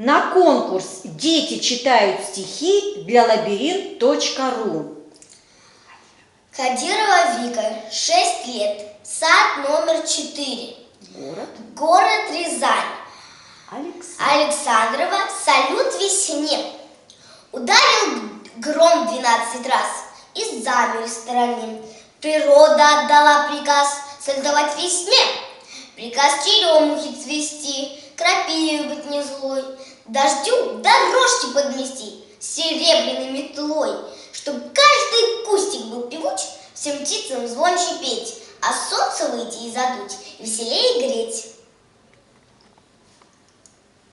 на конкурс «Дети читают стихи» для Лабиринт.ру. Кадирова Вика, 6 лет, сад номер 4. Город Рязань. Александрова, салют весне. Ударил гром 12 раз и замер в стороне. Природа отдала приказ создавать весне. Приказ черемухи цвести, крапиве быть не злой, дождю дорожки подмести серебряной метлой, чтоб каждый кустик был певуч, всем птицам звонче петь, а солнце выйти и задуть, веселее греть.